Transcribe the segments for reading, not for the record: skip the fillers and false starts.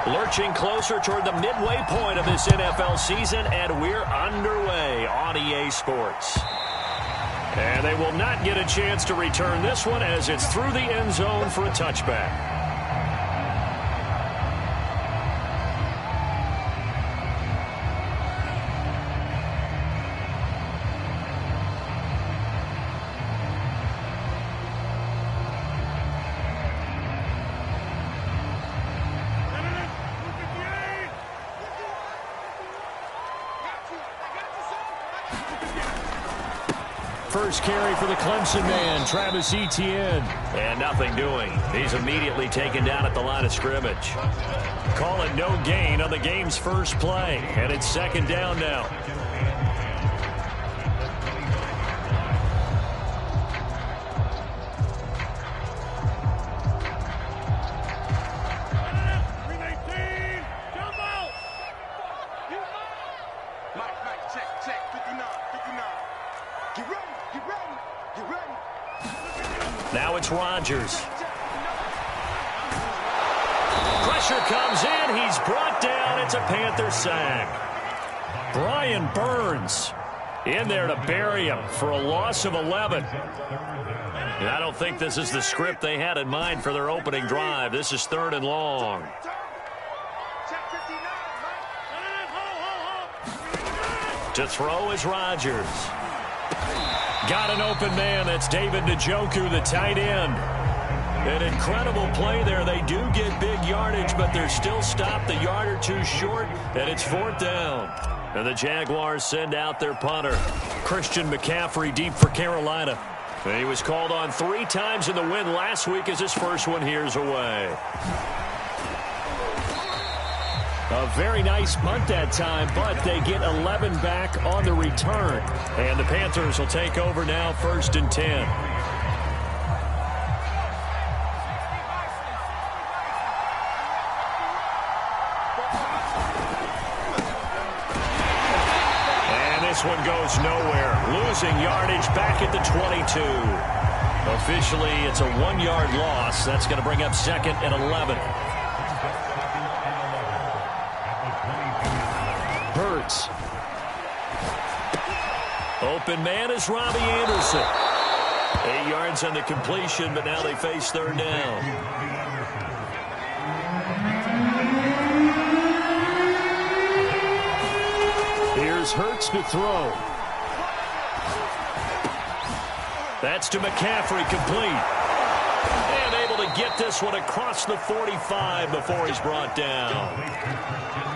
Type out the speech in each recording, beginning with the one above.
Lurching closer toward the midway point of this NFL season, and we're underway on EA Sports. And they will not get a chance to return this one as it's through the end zone for a touchback. First carry for the Clemson man, Travis Etienne. And nothing doing. He's immediately taken down at the line of scrimmage. Call it no gain on the game's first play. And it's second down now. Now it's Rodgers. Pressure comes in. He's brought down. It's a Panther sack. Brian Burns in there to bury him for a loss of 11. And I don't think this is the script they had in mind for their opening drive. This is 3rd and long. To throw is Rodgers. Got an open man. That's David Njoku, the tight end. An incredible play there. They do get big yardage, but they're still stopped a yard or two short, and it's 4th down. And the Jaguars send out their punter, Christian McCaffrey, deep for Carolina. And he was called on 3 times in the win last week as his first one here's away. A very nice punt that time, but they get 11 back on the return. And the Panthers will take over now, 1st and 10. And this one goes nowhere. Losing yardage back at the 22. Officially, it's a 1-yard loss. That's going to bring up 2nd and 11. Hurts. Open man is Robbie Anderson. 8 yards on the completion, but now they face 3rd down. Here's Hurts to throw. That's to McCaffrey, complete. And able to get this one across the 45 before he's brought down.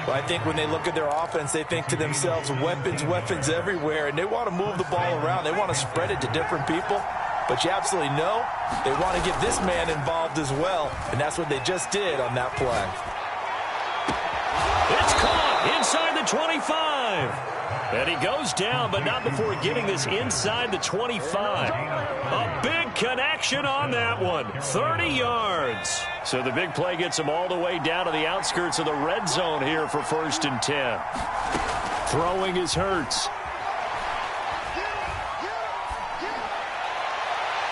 Well, I think when they look at their offense, they think to themselves, weapons, weapons everywhere, and they want to move the ball around. They want to spread it to different people, but you absolutely know they want to get this man involved as well, and that's what they just did on that play. It's caught inside the 25. And he goes down, but not before getting this inside the 25. A big connection on that one. 30 yards. So the big play gets him all the way down to the outskirts of the red zone here for 1st and 10. Throwing is Hurts.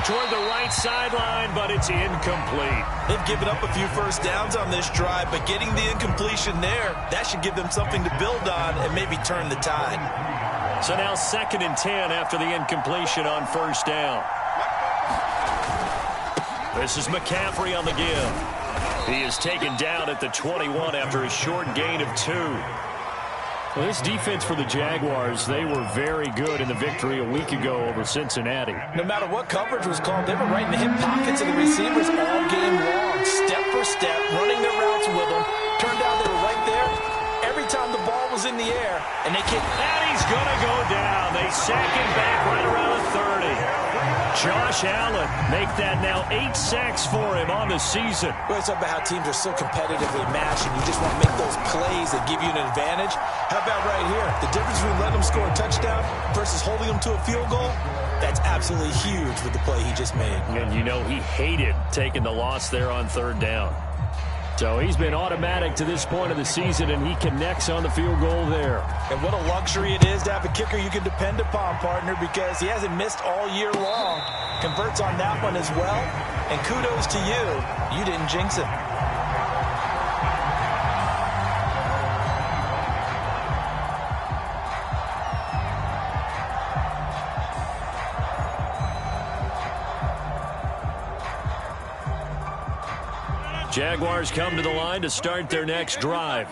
Toward the right sideline, but it's incomplete. They've given up a few first downs on this drive, but getting the incompletion there, that should give them something to build on and maybe turn the tide. So now 2nd and 10 after the incompletion on 1st down. This is McCaffrey on the give. He is taken down at the 21 after a short gain of 2. Well, this defense for the Jaguars, they were very good in the victory a week ago over Cincinnati. No matter what coverage was called, they were right in the hip pockets of the receivers all game long, step for step, running their routes with them. Turned out they were right there every time the ball was in the air, and they kicked. And he's going to go down. They sack him back right around the 30. Josh Allen make that now 8 sacks for him on the season. We're talking about how teams are so competitively matched, and you just want to make those plays that give you an advantage. How about right here? The difference between letting them score a touchdown versus holding them to a field goal, that's absolutely huge with the play he just made. And you know he hated taking the loss there on 3rd down. So he's been automatic to this point of the season, and he connects on the field goal there. And what a luxury it is to have a kicker you can depend upon, partner, because he hasn't missed all year long. Converts on that one as well. And kudos to you. You didn't jinx him. Jaguars come to the line to start their next drive.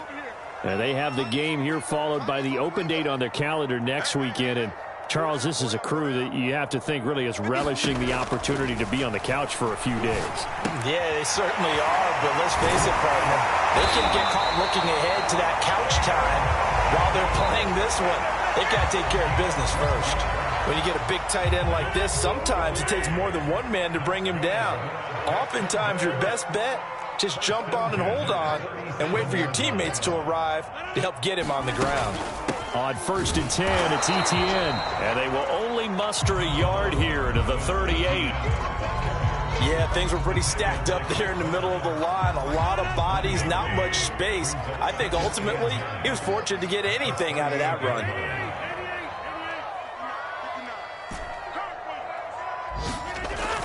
And they have the game here followed by the open date on their calendar next weekend. And Charles, this is a crew that you have to think really is relishing the opportunity to be on the couch for a few days. Yeah, they certainly are, but let's face it, partner. They can get caught looking ahead to that couch time while they're playing this one. They've got to take care of business first. When you get a big tight end like this, sometimes it takes more than one man to bring him down. Oftentimes, your best bet, just jump on and hold on and wait for your teammates to arrive to help get him on the ground. On 1st and 10, it's Etienne. And they will only muster a yard here to the 38. Yeah, things were pretty stacked up there in the middle of the line. A lot of bodies, not much space. I think ultimately he was fortunate to get anything out of that run.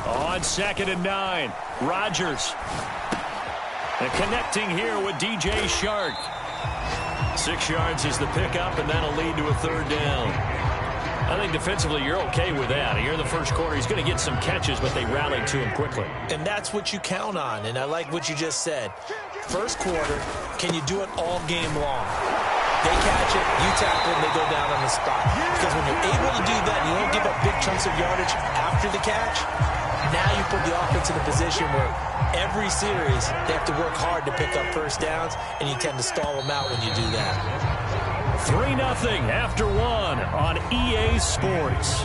On 2nd and 9, Rodgers. And connecting here with DJ Shark. 6 yards is the pickup, and that'll lead to a 3rd down. I think defensively you're okay with that. Here in the first quarter, he's going to get some catches, but they rallied to him quickly. And that's what you count on, and I like what you just said. First quarter, can you do it all game long? They catch it, you tackle, and they go down on the spot. Because when you're able to do that, and you don't give up big chunks of yardage after the catch, now you put the offense in a position where every series they have to work hard to pick up first downs, and you tend to stall them out when you do that. 3-0 after 1 on EA Sports.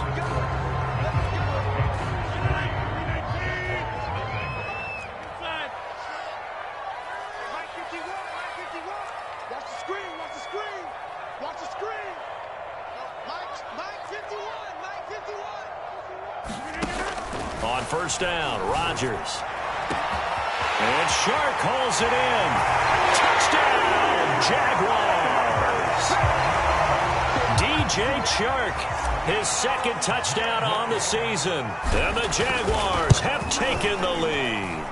On 1st down, Rodgers. And Shark hauls it in. Touchdown, Jaguars. DJ Shark, his 2nd touchdown on the season. And the Jaguars have taken the lead.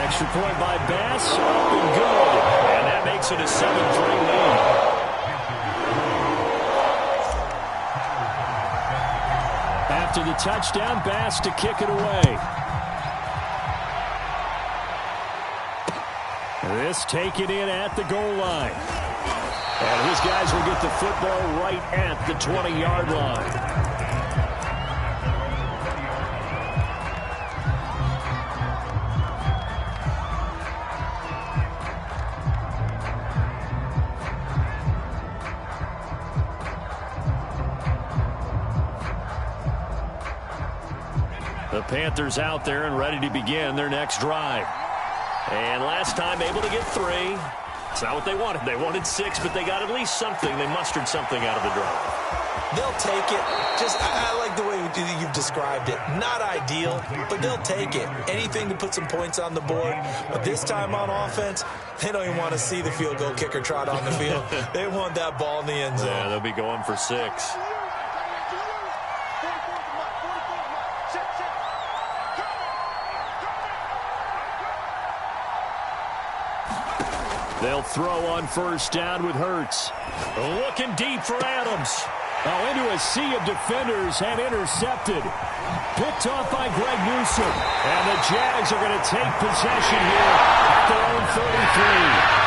Extra point by Bass, up and good. And that makes it a 7-3 lead. After the touchdown, Bass to kick it away. This taken in at the goal line. And his guys will get the football right at the 20-yard line. The Panthers out there and ready to begin their next drive. And last time able to get 3. It's not what they wanted. They wanted 6, but they got at least something. They mustered something out of the drive. They'll take it. I like the way you've described it. Not ideal, but they'll take it. Anything to put some points on the board. But this time on offense, they don't even want to see the field goal kicker trot on the field. They want that ball in the end zone. Yeah, they'll be going for 6. They'll throw on 1st down with Hurts. Looking deep for Adams. Into a sea of defenders and intercepted. Picked off by Greg Newsom. And the Jags are going to take possession here at their own 33.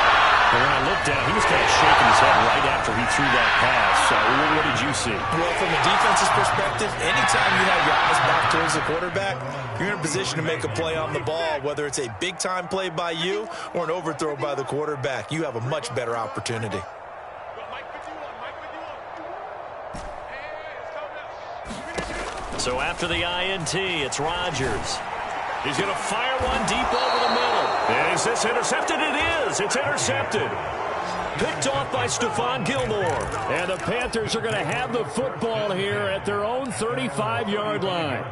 And when I looked down, he was kind of shaking his head right after he threw that pass. So what did you see? Well, from a defense's perspective, anytime you have your eyes back towards the quarterback, you're in a position to make a play on the ball, whether it's a big-time play by you or an overthrow by the quarterback. You have a much better opportunity. So after the INT, it's Rodgers. He's going to fire one deep over the middle. And is this intercepted? It is. It's intercepted. Picked off by Stephon Gilmore. And the Panthers are going to have the football here at their own 35-yard line.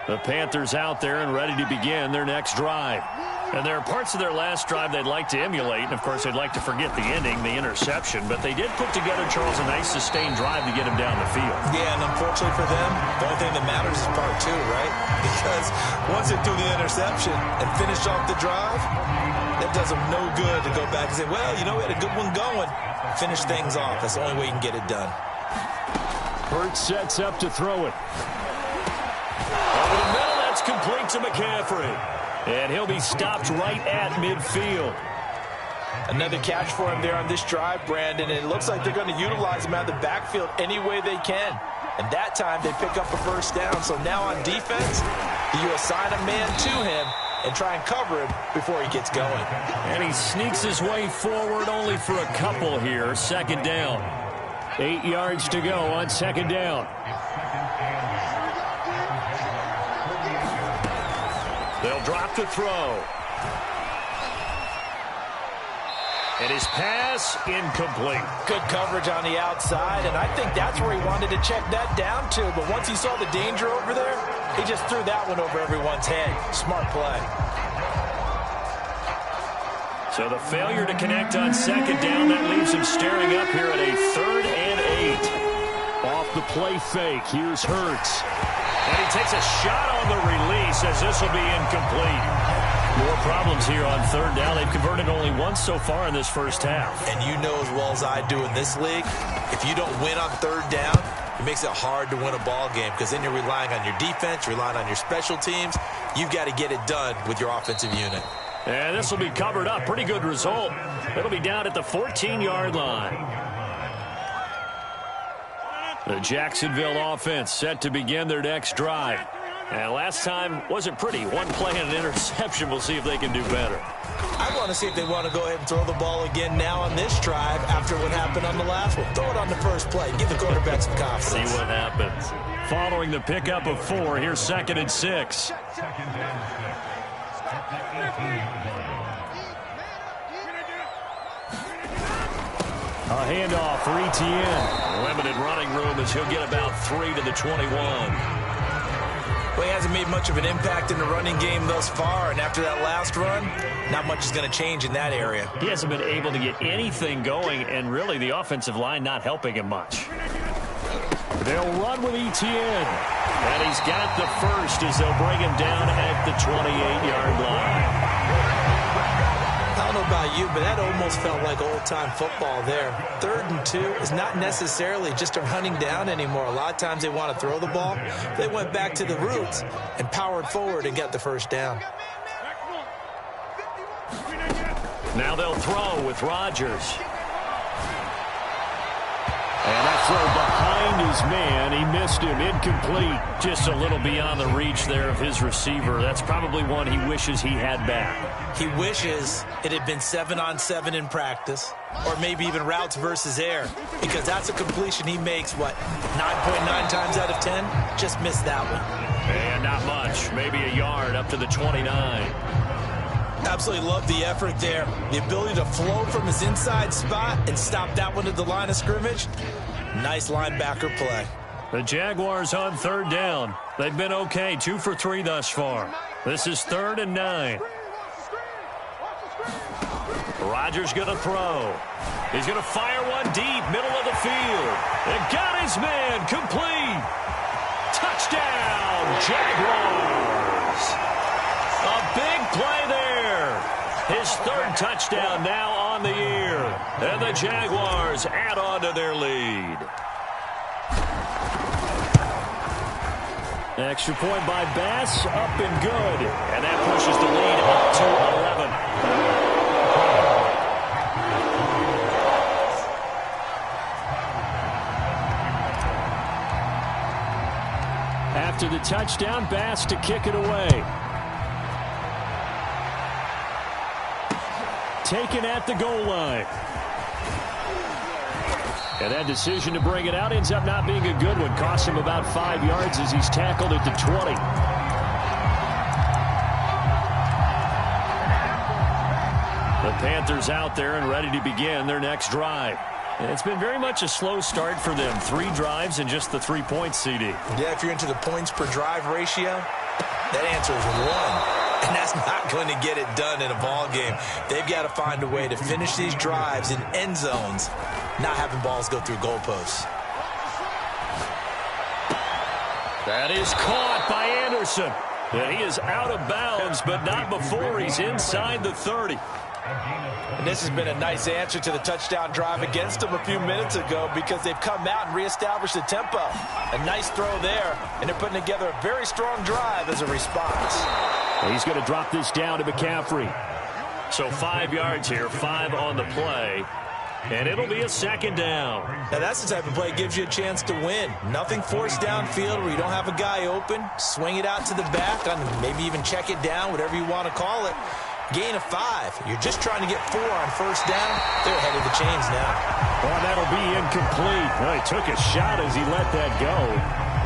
The Panthers out there and ready to begin their next drive. And there are parts of their last drive they'd like to emulate. And, of course, they'd like to forget the ending, the interception. But they did put together, Charles, a nice sustained drive to get him down the field. Yeah, and unfortunately for them, the only thing that matters is part 2, right? Because once they do the interception and finish off the drive, that does them no good to go back and say, well, you know, we had a good one going. Finish things off. That's the only way you can get it done. Hurts sets up to throw it. Over the middle, that's complete to McCaffrey. And he'll be stopped right at midfield. Another catch for him there on this drive, Brandon. And it looks like they're going to utilize him out of the backfield any way they can. And that time they pick up a first down. So now on defense, you assign a man to him and try and cover him before he gets going. And he sneaks his way forward only for a couple here. Second down. 8 yards to go on second down. They'll drop to throw. And his pass incomplete. Good coverage on the outside, and I think that's where he wanted to check that down to. But once he saw the danger over there, he just threw that one over everyone's head. Smart play. So the failure to connect on second down, that leaves him staring up here at a 3rd and 8. Off the play fake, here's Hurts. And he takes a shot on the release as this will be incomplete. More problems here on third down. They've converted only once so far in this first half. And you know as well as I do in this league, if you don't win on third down, it makes it hard to win a ball game because then you're relying on your defense, relying on your special teams. You've got to get it done with your offensive unit. And this will be covered up. Pretty good result. It'll be down at the 14-yard line. The Jacksonville offense set to begin their next drive. And last time wasn't pretty. One play and an interception. We'll see if they can do better. I want to see if they want to go ahead and throw the ball again now on this drive after what happened on the last one. Throw it on the first play. Give the quarterback some confidence. See what happens. Following the pickup of 4, here's 2nd and 6. A handoff for Etienne. Limited running room as he'll get about 3 to the 21. Well, he hasn't made much of an impact in the running game thus far, and after that last run, not much is going to change in that area. He hasn't been able to get anything going, and really the offensive line not helping him much. They'll run with Etienne, and he's got the first as they'll bring him down at the 28-yard line. I don't know about you, but that almost felt like old-time football there. 3rd and 2 is not necessarily just a running down anymore. A lot of times they want to throw the ball. They went back to the roots and powered forward and got the first down. Now they'll throw with Rodgers. And that throw behind his man. He missed him. Incomplete. Just a little beyond the reach there of his receiver. That's probably one he wishes he had back. He wishes it had been 7-on-7 in practice, or maybe even routes versus air, because that's a completion he makes, 9.9 times out of 10? Just missed that one. And not much. Maybe a yard up to the 29. Absolutely love the effort there. The ability to flow from his inside spot and stop that one at the line of scrimmage. Nice linebacker play. The Jaguars on 3rd down. They've been okay, 2 for 3 thus far. This is 3rd and 9. Rodgers going to throw. He's going to fire one deep, middle of the field. And got his man complete. Touchdown, Jaguars. A big play there. His 3rd touchdown now on the year. And the Jaguars add on to their lead. Extra point by Bass, up and good. And that pushes the lead up to 11. After the touchdown, Bass to kick it away. Taken at the goal line. And that decision to bring it out ends up not being a good one. Costs him about 5 yards as he's tackled at the 20. The Panthers out there and ready to begin their next drive. And it's been very much a slow start for them. 3 drives and just the 3 points, CD. Yeah, if you're into the points per drive ratio, that answer is 1. And that's not going to get it done in a ball game. They've got to find a way to finish these drives in end zones, not having balls go through goalposts. That is caught by Anderson. And he is out of bounds, but not before he's inside the 30. And this has been a nice answer to the touchdown drive against them a few minutes ago because they've come out and reestablished the tempo. A nice throw there, and they're putting together a very strong drive as a response. He's going to drop this down to McCaffrey. So 5 yards here, 5 on the play. And it'll be a second down. Now that's the type of play that gives you a chance to win. Nothing forced downfield where you don't have a guy open. Swing it out to the back, maybe even check it down, whatever you want to call it. Gain of 5. You're just trying to get 4 on first down. They're ahead of the chains now. Well, that'll be incomplete. Well, he took a shot as he let that go.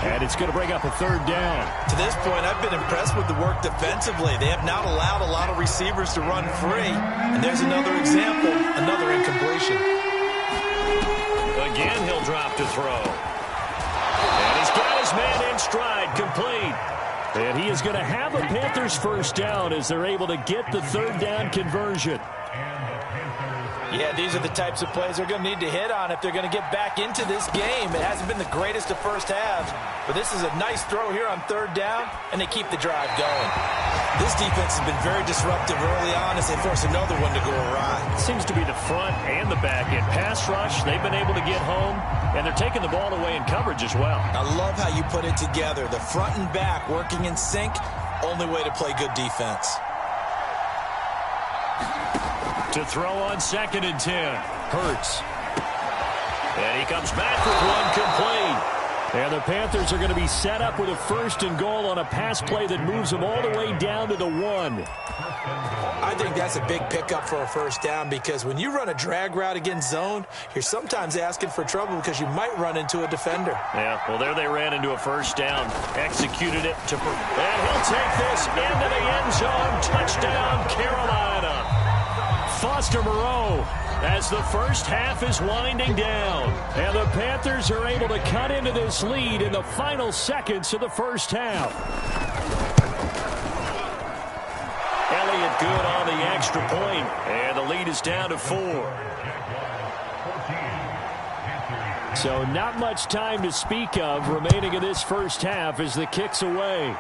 And it's going to bring up a third down. To this point, I've been impressed with the work defensively. They have not allowed a lot of receivers to run free. And there's another example, another incompletion. Again, he'll drop to throw. And he's got his man in stride, complete. And he is going to have a Panthers first down as they're able to get the third down conversion. Yeah, these are the types of plays they're going to need to hit on if they're going to get back into this game. It hasn't been the greatest of first halves, but this is a nice throw here on third down, and they keep the drive going. This defense has been very disruptive early on as they force another one to go awry. Seems to be the front and the back end. Pass rush, they've been able to get home, and they're taking the ball away in coverage as well. I love how you put it together. The front and back working in sync, only way to play good defense. To throw on 2nd and 10. Hurts. And he comes back with one complete. And the Panthers are going to be set up with a 1st and goal on a pass play that moves them all the way down to the 1. I think that's a big pickup for a first down because when you run a drag route against zone, you're sometimes asking for trouble because you might run into a defender. Yeah, well, there they ran into a first down. Executed it. And he'll take this into the end zone. Touchdown, Carolina. Foster Moreau as the first half is winding down. And the Panthers are able to cut into this lead in the final seconds of the first half. Elliott good on the extra point, and the lead is down to 4. So not much time to speak of remaining in this first half as the kick's away.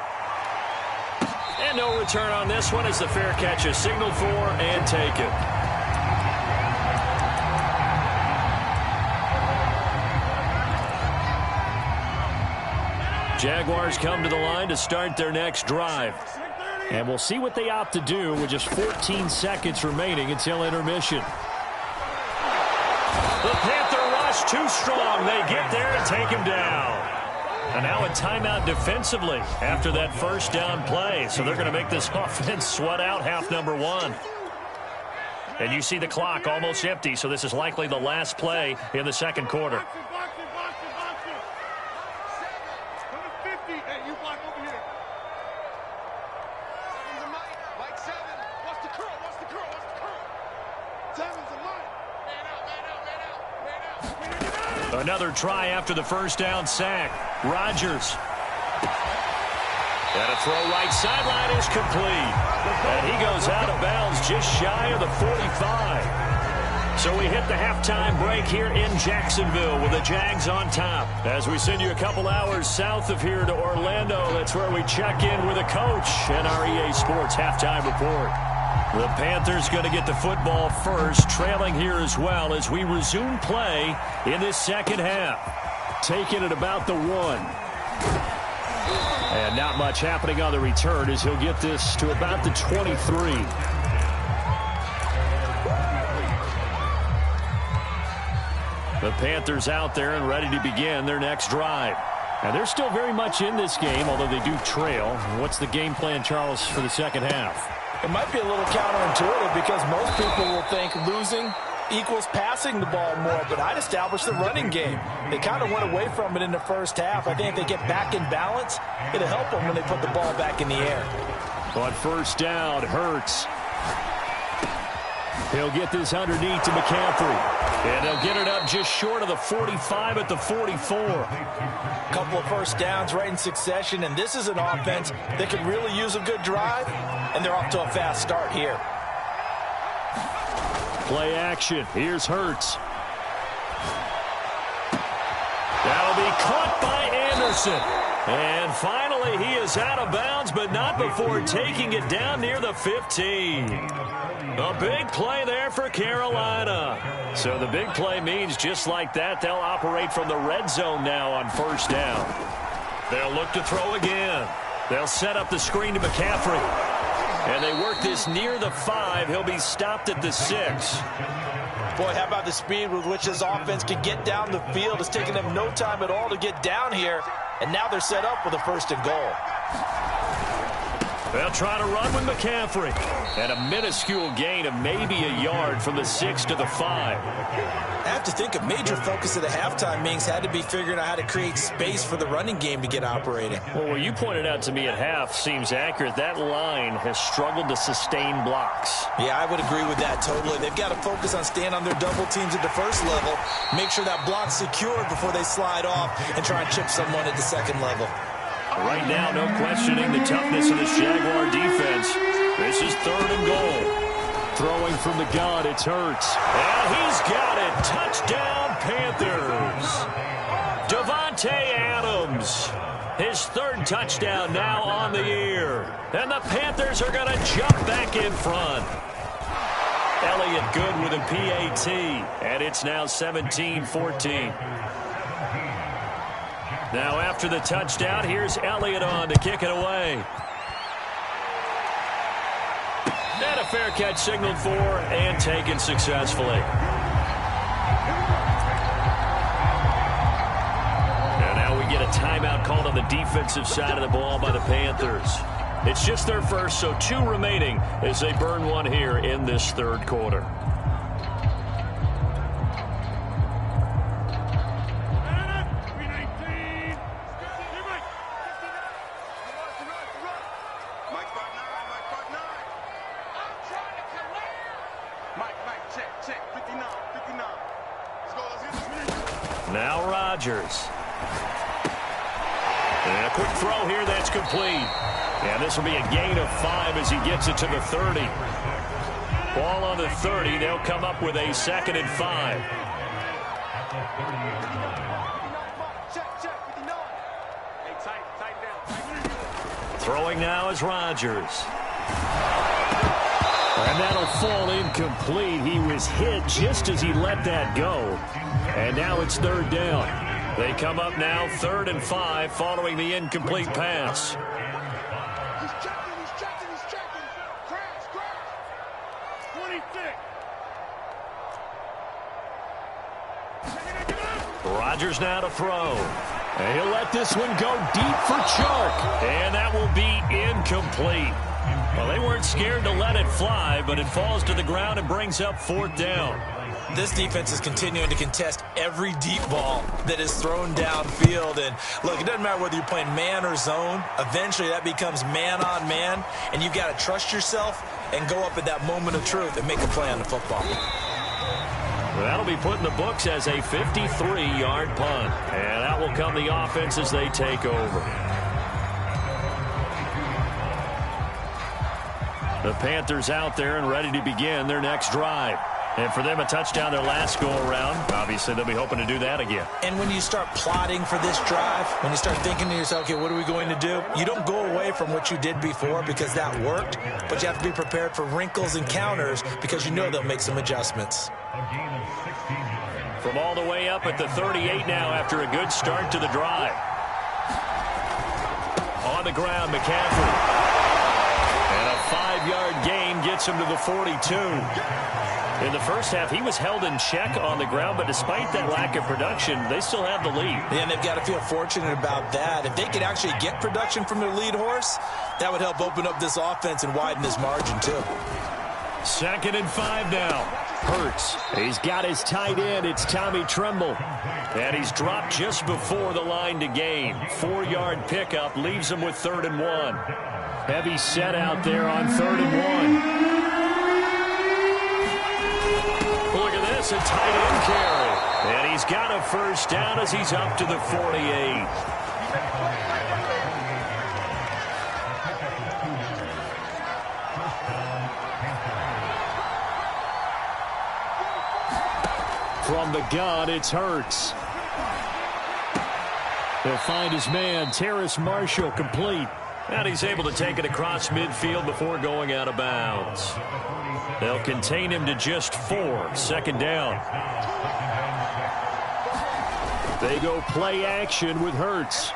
And no return on this one as the fair catch is signaled for and taken. Jaguars come to the line to start their next drive. And we'll see what they opt to do with just 14 seconds remaining until intermission. The Panther rush too strong. They get there and take him down. And now a timeout defensively after that first down play. So they're going to make this offense sweat out half number 1. And you see the clock almost empty, so this is likely the last play in the second quarter. Another try after the first down sack. Rodgers. And a throw right sideline is complete. And he goes out of bounds just shy of the 45. So we hit the halftime break here in Jacksonville with the Jags on top. As we send you a couple hours south of here to Orlando, that's where we check in with a coach and our EA Sports halftime report. The Panthers going to get the football first, trailing here as well as we resume play in this second half. Taking it about the 1. And not much happening on the return as he'll get this to about the 23. The Panthers out there and ready to begin their next drive. And they're still very much in this game, although they do trail. What's the game plan, Charles, for the second half? It might be a little counterintuitive because most people will think losing equals passing the ball more, but I'd establish the running game. They kind of went away from it in the first half. I think if they get back in balance, it'll help them when they put the ball back in the air. On first down, Hurts. He'll get this underneath to McCaffrey. And he'll get it up just short of the 45 at the 44. Couple of first downs right in succession, and this is an offense that could really use a good drive, and they're off to a fast start here. Play action. Here's Hurts. That'll be caught by Anderson. And finally, he is out of bounds, but not before taking it down near the 15. A big play there for Carolina. So the big play means just like that, they'll operate from the red zone now on first down. They'll look to throw again. They'll set up the screen to McCaffrey. And they work this near the 5. He'll be stopped at the 6. Boy, how about the speed with which this offense can get down the field? It's taken them no time at all to get down here. And now they're set up with a 1st and goal. They'll try to run with McCaffrey. And a minuscule gain of maybe a yard from the 6 to the 5. I have to think a major focus of the halftime meetings had to be figuring out how to create space for the running game to get operating. Well, what you pointed out to me at half seems accurate. That line has struggled to sustain blocks. Yeah, I would agree with that totally. They've got to focus on staying on their double teams at the first level, make sure that block's secured before they slide off and try and chip someone at the second level. Right now, no questioning the toughness of this Jaguar defense. This is 3rd and goal. Throwing from the gun, it's Hurts. And he's got it. Touchdown, Panthers. Devontae Adams. His 3rd touchdown now on the year. And the Panthers are going to jump back in front. Elliott good with a PAT. And it's now 17-14. Now after the touchdown, here's Elliott on to kick it away. And a fair catch signaled for and taken successfully. And now we get a timeout called on the defensive side of the ball by the Panthers. It's just their first, so 2 remaining as they burn one here in this 3rd quarter. Now Rodgers. And a quick throw here that's complete. And this will be a gain of 5 as he gets it to the 30. Ball on the 30. They'll come up with a 2nd and 5. Throwing now is Rodgers. And that'll fall incomplete. He was hit just as he let that go. And now it's 3rd down. They come up now 3rd and 5 following the incomplete pass. He's checking. Crash. 26. Rodgers now to throw. And he'll let this one go deep for Chark. And that will be incomplete. Well, they weren't scared to let it fly, but it falls to the ground and brings up 4th down. This defense is continuing to contest every deep ball that is thrown downfield. And, look, it doesn't matter whether you're playing man or zone. Eventually, that becomes man on man, and you've got to trust yourself and go up at that moment of truth and make a play on the football. Well, that'll be put in the books as a 53-yard punt. And that will come the offense as they take over. The Panthers out there and ready to begin their next drive. And for them, a touchdown their last go-around. Obviously, they'll be hoping to do that again. And when you start plotting for this drive, when you start thinking to yourself, okay, what are we going to do? You don't go away from what you did before because that worked, but you have to be prepared for wrinkles and counters because you know they'll make some adjustments. From all the way up at the 38 now after a good start to the drive. On the ground, McCaffrey. And a 5-yard gain gets him to the 42. In the first half, he was held in check on the ground, but despite that lack of production, they still have the lead. And they've got to feel fortunate about that. If they could actually get production from their lead horse, that would help open up this offense and widen this margin, too. 2nd and 5 now. Hurts. He's got his tight end. It's Tommy Tremble. And he's dropped just before the line to gain. 4-yard pickup leaves him with 3rd and 1. Heavy set out there on 3rd and 1. Look at this, a tight end carry. And he's got a first down as he's up to the 48. From the gun, it's Hurts. He'll find his man, Terrace Marshall, complete. And he's able to take it across midfield before going out of bounds. They'll contain him to just 4, second down. They go play action with Hurts.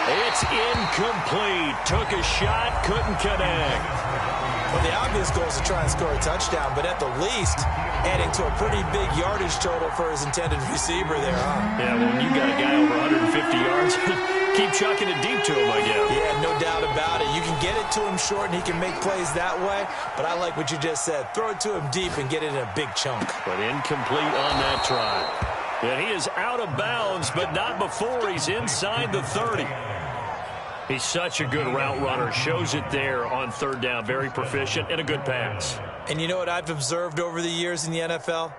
It's incomplete. Took a shot, couldn't connect. Well, the obvious goal is to try and score a touchdown, but at the least, adding to a pretty big yardage total for his intended receiver there, huh? Yeah, well, when you got a guy over 150 yards, keep chucking it deep to him, I guess. Yeah, no doubt about it. You can get it to him short, and he can make plays that way, but I like what you just said. Throw it to him deep and get it in a big chunk. But incomplete on that try. And he is out of bounds, but not before he's inside the 30. He's such a good route runner. Shows it there on third down. Very proficient and a good pass. And you know what I've observed over the years in the NFL?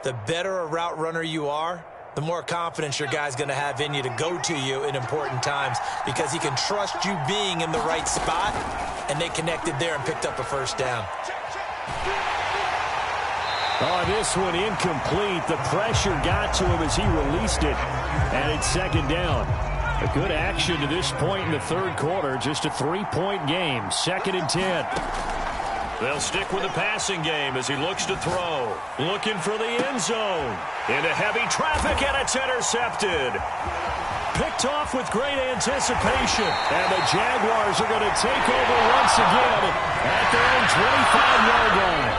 The better a route runner you are, the more confidence your guy's going to have in you to go to you in important times because he can trust you being in the right spot, and they connected there and picked up a first down. Oh, this one incomplete. The pressure got to him as he released it, and it's second down. A good action to this point in the third quarter. Just a 3-point game. 2nd and 10. They'll stick with the passing game as he looks to throw. Looking for the end zone. Into heavy traffic, and it's intercepted. Picked off with great anticipation. And the Jaguars are going to take over once again at their own 25-yard line.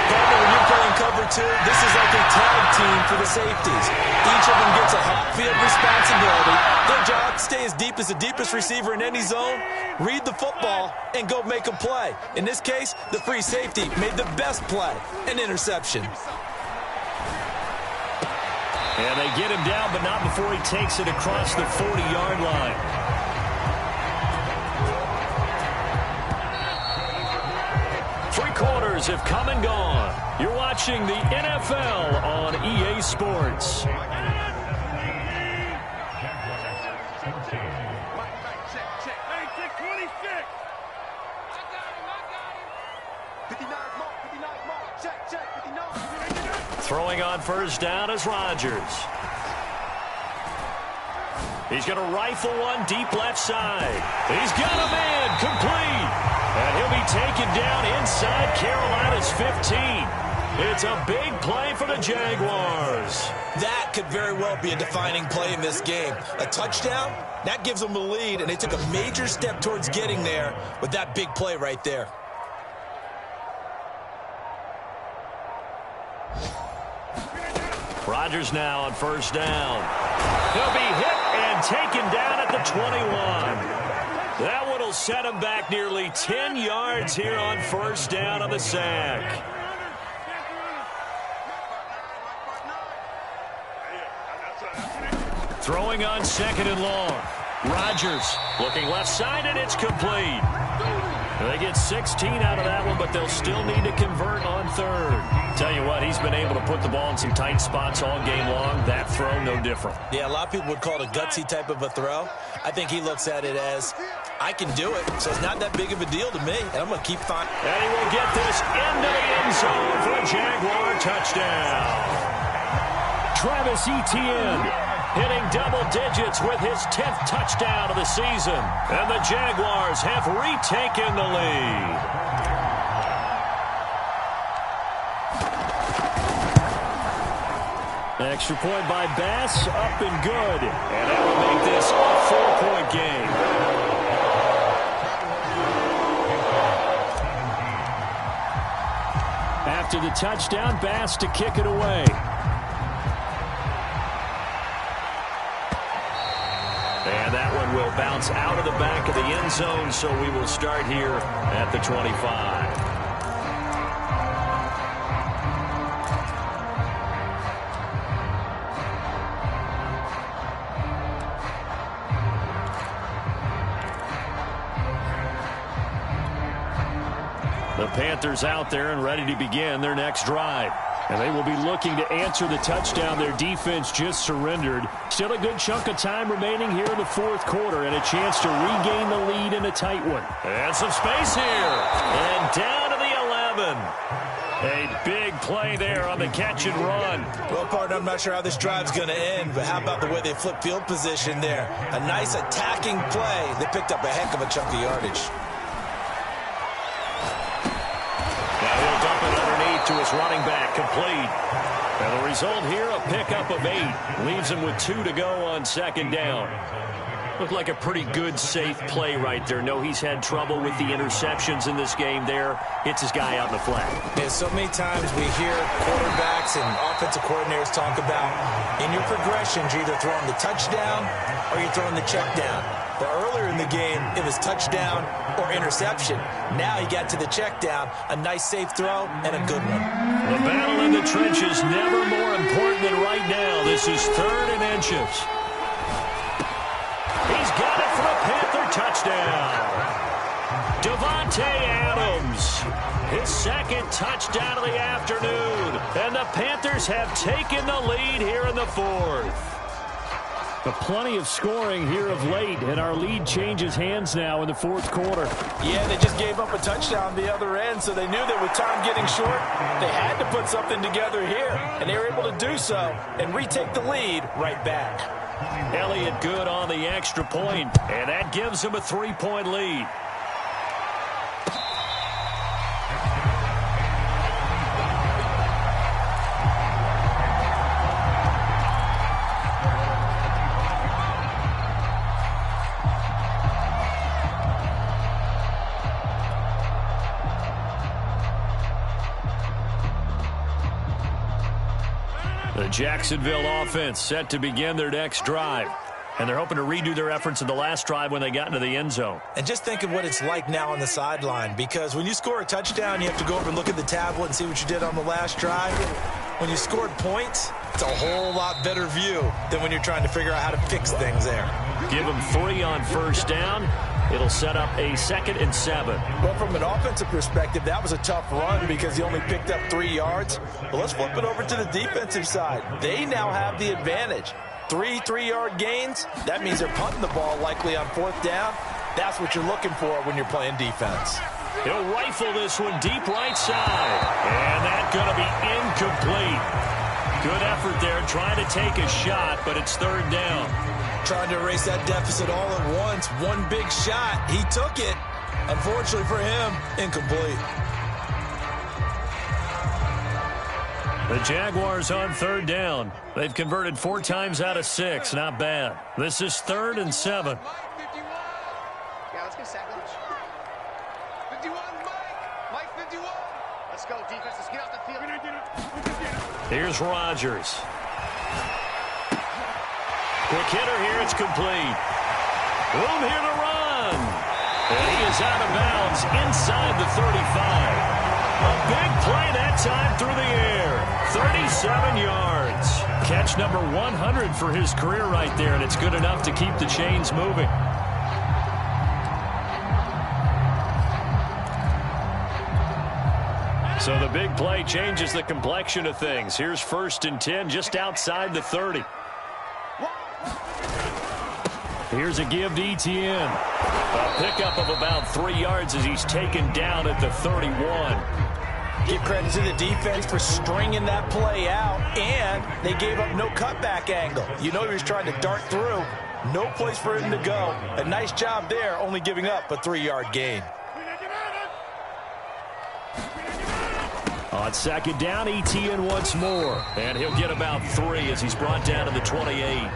When you're playing cover 2, this is like a tag team for the safeties. Each of them gets a half-field responsibility. Their job, stay as deep as the deepest receiver in any zone, read the football, and go make a play. In this case, the free safety made the best play, an interception. And they get him down, but not before he takes it across the 40-yard line. Three quarters have come and gone. You're watching the NFL on EA Sports. Throwing on first down is Rodgers. He's going to rifle one deep left side. He's got a man complete. And he'll be taken down inside Carolina's 15. It's a big play for the Jaguars. That could very well be a defining play in this game. A touchdown, that gives them a lead, and they took a major step towards getting there with that big play right there. Rodgers now on first down. He'll be hit and taken down at the 21. That one will set him back nearly 10 yards here on first down on the sack. Throwing on 2nd and long. Rodgers looking left side, and it's complete. They get 16 out of that one, but they'll still need to convert on third. Tell you what, he's been able to put the ball in some tight spots all game long. That throw, no different. Yeah, a lot of people would call it a gutsy type of a throw. I think he looks at it as, I can do it, so it's not that big of a deal to me, and I'm going to keep finding. And he will get this into the end zone for a Jaguar touchdown. Travis Etienne hitting double digits with his 10th touchdown of the season. And the Jaguars have retaken the lead. Extra point by Bass, up and good. And that will make this a 4-point game. After the touchdown, Bass to kick it away. And that one will bounce out of the back of the end zone, so we will start here at the 25. The Panthers out there and ready to begin their next drive. And they will be looking to answer the touchdown their defense just surrendered. Still a good chunk of time remaining here in the fourth quarter and a chance to regain the lead in a tight one. And some space here. And down to the 11. A big play there on the catch and run. Well, partner, I'm not sure how this drive's going to end, but how about the way they flip field position there? A nice attacking play. They picked up a heck of a chunk of yardage. Now he'll dump it underneath to his running back, complete. And the result here, a pickup of 8. Leaves him with 2 to go on second down. Looked like a pretty good, safe play right there. No, he's had trouble with the interceptions in this game there. Hits his guy out in the flat. Yeah, so many times we hear quarterbacks and offensive coordinators talk about in your progressions, you're either throwing the touchdown or you're throwing the check down. But earlier in the game, it was touchdown or interception. Now he got to the check down, a nice safe throw, and a good one. The battle in the trenches never more important than right now. This is 3rd and inches. He's got it for a Panther touchdown. Devontae Adams, his 2nd touchdown of the afternoon. And the Panthers have taken the lead here in the 4th. But plenty of scoring here of late, and our lead changes hands now in the 4th quarter. Yeah, they just gave up a touchdown on the other end, so they knew that with time getting short, they had to put something together here. And they were able to do so and retake the lead right back. Elliott good on the extra point, and that gives him a 3-point lead. The Jacksonville offense set to begin their next drive. And they're hoping to redo their efforts in the last drive when they got into the end zone. And just think of what it's like now on the sideline, because when you score a touchdown, you have to go over and look at the tablet and see what you did on the last drive. When you scored points, it's a whole lot better view than when you're trying to figure out how to fix things there. Give them 3 on first down. It'll set up a 2nd and 7. Well, from an offensive perspective, that was a tough run because he only picked up 3 yards. But let's flip it over to the defensive side. They now have the advantage. 3 3-yard gains, that means they're punting the ball likely on 4th down. That's what you're looking for when you're playing defense. He'll rifle this one deep right side. And that's going to be incomplete. Good effort there trying to take a shot, but it's 3rd down. Trying to erase that deficit all at once. One big shot. He took it. Unfortunately for him, incomplete. The Jaguars on 3rd down. They've converted 4 times out of 6. Not bad. This is 3rd and 7. Yeah, let's get sack lunch. 51, Mike 51. Let's go, defense. Let's get out the field. Here's Rodgers. Quick hitter here. It's complete. Room here to run. And he is out of bounds inside the 35. A big play that time through the air. 37 yards. Catch number 100 for his career right there, and it's good enough to keep the chains moving. So the big play changes the complexion of things. Here's 1st and 10 just outside the 30. Here's a give to Etienne. A pickup of about 3 yards as he's taken down at the 31. Give credit to the defense for stringing that play out, and they gave up no cutback angle. You know he was trying to dart through. No place for him to go. A nice job there, only giving up a 3-yard gain. On 2nd down, Etienne once more. And he'll get about 3 as he's brought down to the 28.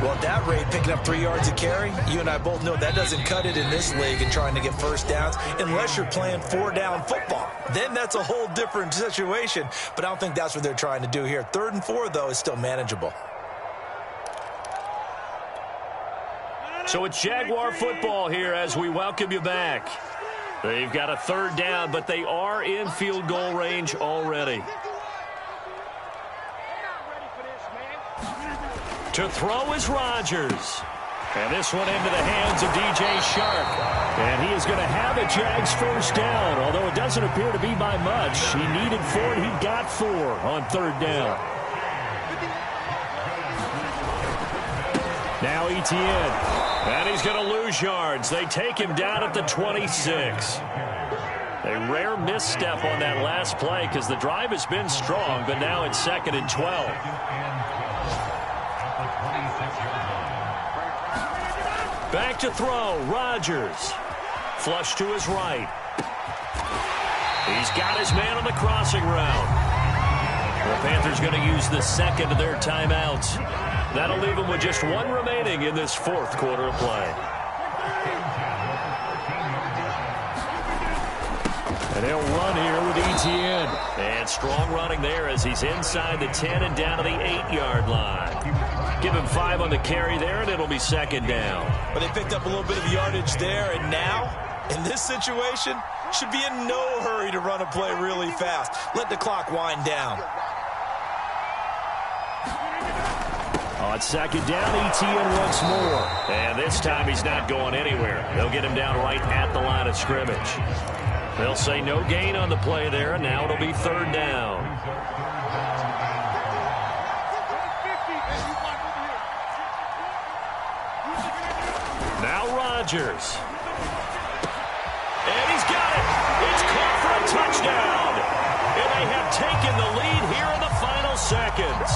Well, at that rate, picking up 3 yards a carry, you and I both know that doesn't cut it in this league and trying to get first downs unless you're playing 4-down football. Then that's a whole different situation, but I don't think that's what they're trying to do here. 3rd and 4, though, is still manageable. So it's Jaguar football here as we welcome you back. They've got a 3rd down, but they are in field goal range already. To throw is Rodgers. And this one into the hands of DJ Shark. And he is going to have a Jags first down, although it doesn't appear to be by much. He needed 4, and he got 4 on 3rd down. Now Etienne. And he's going to lose yards. They take him down at the 26. A rare misstep on that last play because the drive has been strong, but now it's 2nd and 12. Back to throw, Rodgers. Flush to his right. He's got his man on the crossing route. The Panthers going to use the second of their timeouts. That'll leave them with just one remaining in this 4th quarter of play. And they'll run here with Etienne. And strong running there as he's inside the 10 and down to the 8-yard line. Give him 5 on the carry there, and it'll be 2nd down. But they picked up a little bit of yardage there, and now, in this situation, should be in no hurry to run a play really fast. Let the clock wind down. On 2nd down, Etienne once more. And this time he's not going anywhere. They'll get him down right at the line of scrimmage. They'll say no gain on the play there, and now it'll be 3rd down. Now Rodgers. And he's got it. It's caught for a touchdown. And they have taken the lead here in the final seconds.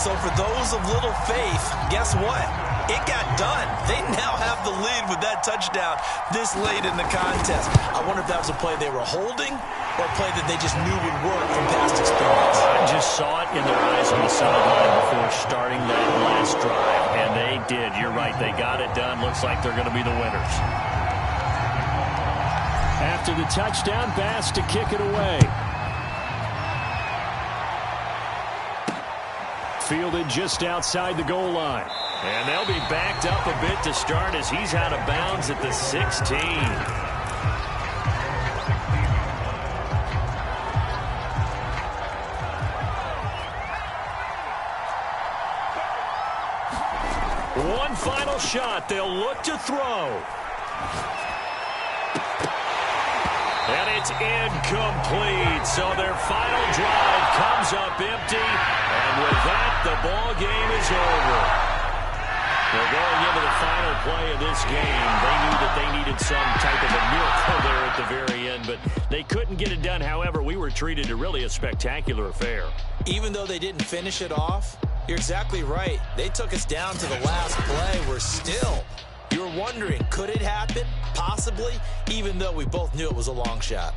So for those of little faith, guess what? It got done. They now have the lead with that touchdown this late in the contest. I wonder if that was a play they were holding or a play that they just knew would work from past experience. I just saw it in their eyes on the sideline before starting that last drive, and they did. You're right. They got it done. Looks like they're going to be the winners. After the touchdown, Bass to kick it away. Fielded just outside the goal line. And they'll be backed up a bit to start as he's out of bounds at the 16. One final shot. They'll look to throw. And it's incomplete. So their final drive comes up empty. And with that, the ball game is over. They're going into the final play of this game. They knew that they needed some type of a miracle there at the very end, but they couldn't get it done. However, we were treated to really a spectacular affair. Even though they didn't finish it off, you're exactly right. They took us down to the last play. We're still, you're wondering, could it happen? Possibly, even though we both knew it was a long shot.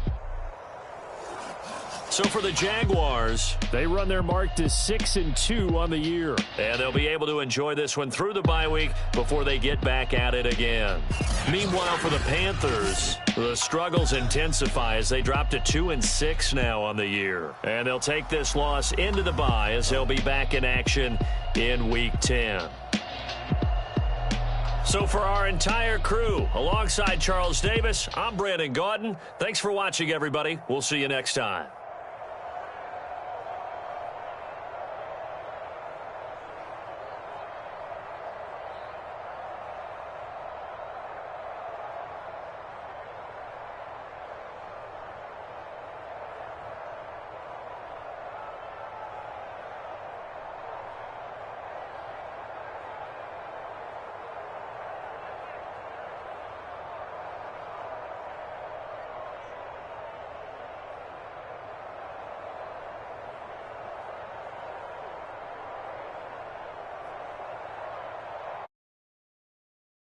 So for the Jaguars, they run their mark to 6-2 on the year. And they'll be able to enjoy this one through the bye week before they get back at it again. Meanwhile, for the Panthers, the struggles intensify as they drop to 2-6 now on the year. And they'll take this loss into the bye as they'll be back in action in Week 10. So for our entire crew, alongside Charles Davis, I'm Brandon Gaudin. Thanks for watching, everybody. We'll see you next time.